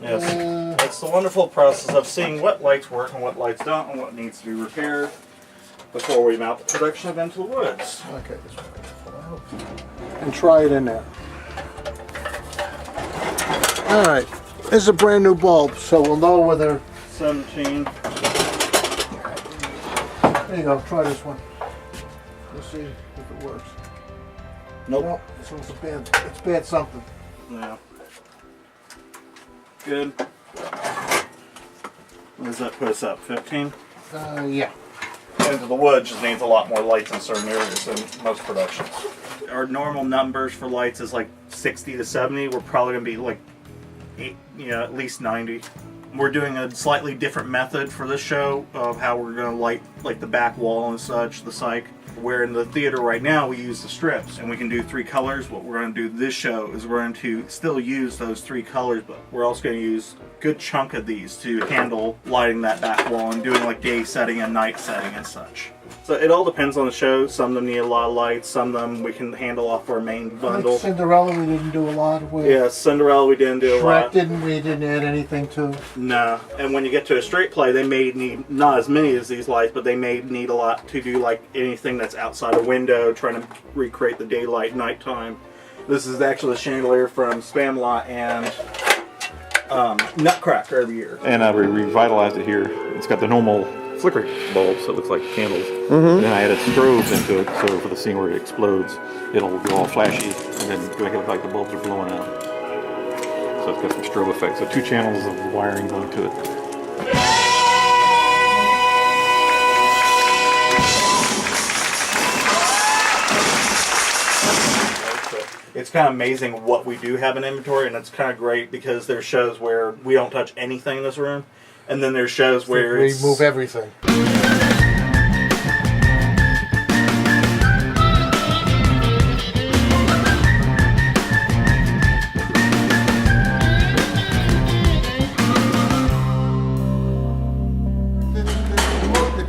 Yes. It's the wonderful process of seeing what lights work and what lights don't and what needs to be repaired before we mount the production event to the woods. Okay, this one I can pull out. And try it in there. Alright, this is a brand new bulb, so we'll know whether... 17. There you go, try this one. Let's see if it works. Nope. No, this one's it's bad something. Yeah. Good. What does that put us up? 15? Yeah. Into the woods just needs a lot more lights in certain areas than most productions. Our normal numbers for lights is like 60 to 70. We're probably going to be like, at least 90. We're doing a slightly different method for this show of how we're going to light like the back wall and such, the cyc. Where in the theater right now we use the strips and we can do 3 colors. What we're going to do this show is we're going to still use those 3 colors, but we're also going to use a good chunk of these to handle lighting that back wall and doing like day setting and night setting and such. So it all depends on the show. Some of them need a lot of lights, some of them we can handle off our main bundle. Like Cinderella we didn't do a lot with. Yeah, Cinderella we didn't do a lot. Shrek we didn't add anything to. No, and when you get to a straight play, they may need not as many as these lights, but they may need a lot to do like anything that's outside a window, trying to recreate the daylight, nighttime. This is actually the chandelier from Spamalot and Nutcracker every year. And I revitalized it here. It's got the normal flicker bulbs, so it looks like candles. And then I added strobes into it, so for the scene where it explodes, it'll go all flashy, and then make it look like the bulbs are blowing out. So it's got some strobe effect. So 2 channels of wiring going to it. It's kind of amazing what we do have in inventory, and it's kind of great because there's shows where we don't touch anything in this room, and then there's shows where we move everything.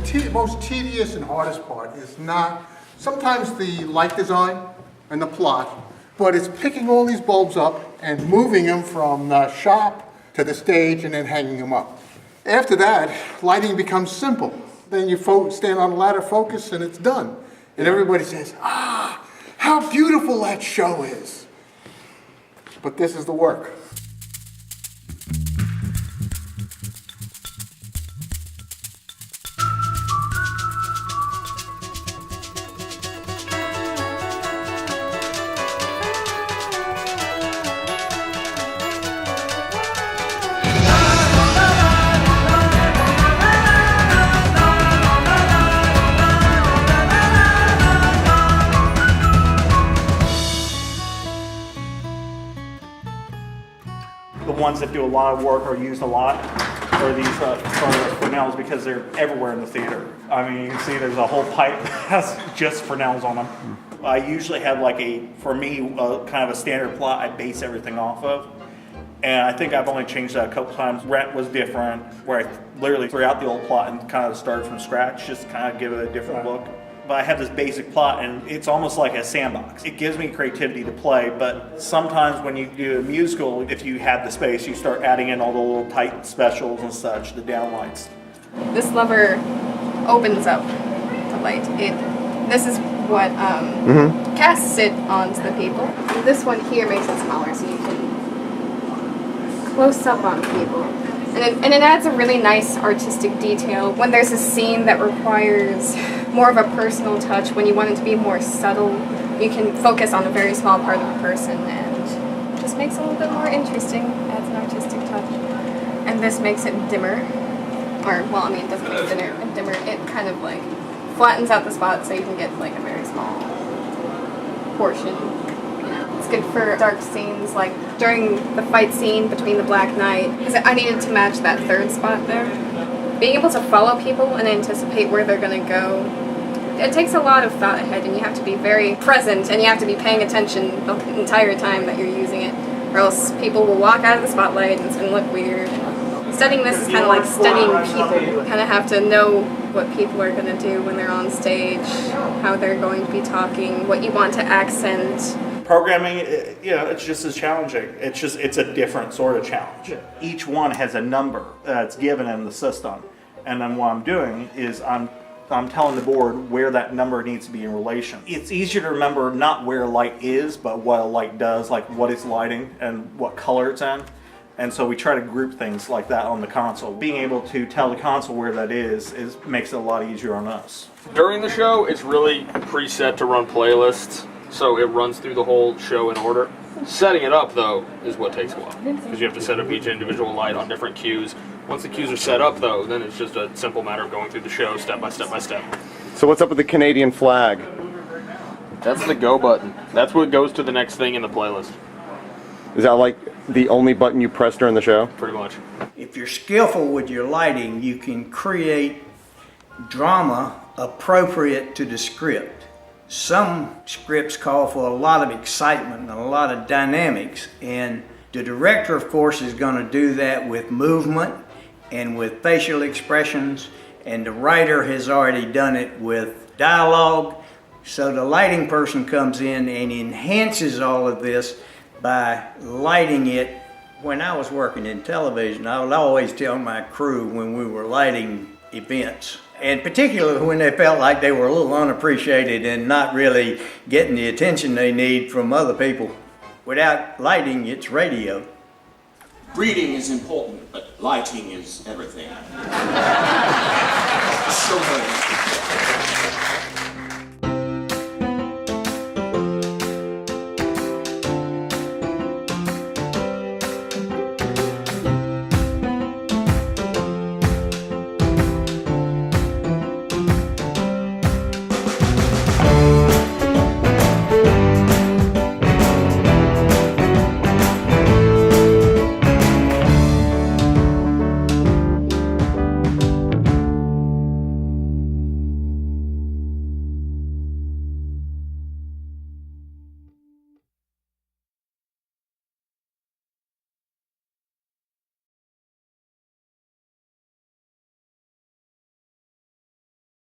The most tedious and hardest part is not sometimes the light design and the plot, but it's picking all these bulbs up and moving them from the shop to the stage and then hanging them up. After that, lighting becomes simple. Then you stand on a ladder, focus, and it's done. And everybody says, ah, how beautiful that show is. But this is the work. the ones that do a lot of work or used a lot are these Fresnels because they're everywhere in the theater. I mean, you can see there's a whole pipe that has just Fresnels on them. I usually have like for me, kind of a standard plot I base everything off of. And I think I've only changed that a couple times. Rent was different, where I literally threw out the old plot and kind of started from scratch, just to kind of give it a different look. But I have this basic plot, and it's almost like a sandbox. It gives me creativity to play, but sometimes when you do a musical, if you have the space, you start adding in all the little tight specials and such, the downlights. This lever opens up the light. This is what casts it onto the people. This one here makes it smaller, so you can close up on people. And it adds a really nice artistic detail. When there's a scene that requires more of a personal touch, when you want it to be more subtle, you can focus on a very small part of a person and it just makes it a little bit more interesting, adds an artistic touch. And this makes it dimmer. Or, well, I mean, it doesn't make it dimmer. It kind of like flattens out the spot so you can get like a very small portion. It's good for dark scenes, like during the fight scene between the Black Knight, because I needed to match that third spot there. Being able to follow people and anticipate where they're going to go, it takes a lot of thought ahead, and you have to be very present, and you have to be paying attention the entire time that you're using it, or else people will walk out of the spotlight and it's going to look weird. Studying this is kind of like studying people. You kind of have to know what people are going to do when they're on stage, how they're going to be talking, what you want to accent. programming, it's just as challenging. It's a different sort of challenge. Each one has a number that's given in the system, and then what I'm doing is I'm telling the board where that number needs to be in relation. It's easier to remember not where a light is, but what a light does, like what it's lighting and what color it's in. And so we try to group things like that on the console. Being able to tell the console where that is makes it a lot easier on us. During the show, it's really preset to run playlists, so it runs through the whole show in order. Setting it up, though, is what takes a while, because you have to set up each individual light on different cues. Once the cues are set up, though, then it's just a simple matter of going through the show step by step by step. So what's up with the Canadian flag? That's the go button. That's what goes to the next thing in the playlist. Is that like the only button you press during the show? Pretty much. If you're skillful with your lighting, you can create drama appropriate to the script. Some scripts call for a lot of excitement and a lot of dynamics, and the director, of course, is going to do that with movement and with facial expressions, and the writer has already done it with dialogue. So the lighting person comes in and enhances all of this by lighting it. When I was working in television, I would always tell my crew when we were lighting events, and particularly when they felt like they were a little unappreciated and not really getting the attention they need from other people, without lighting, it's radio. Reading is important, but lighting is everything. So very important.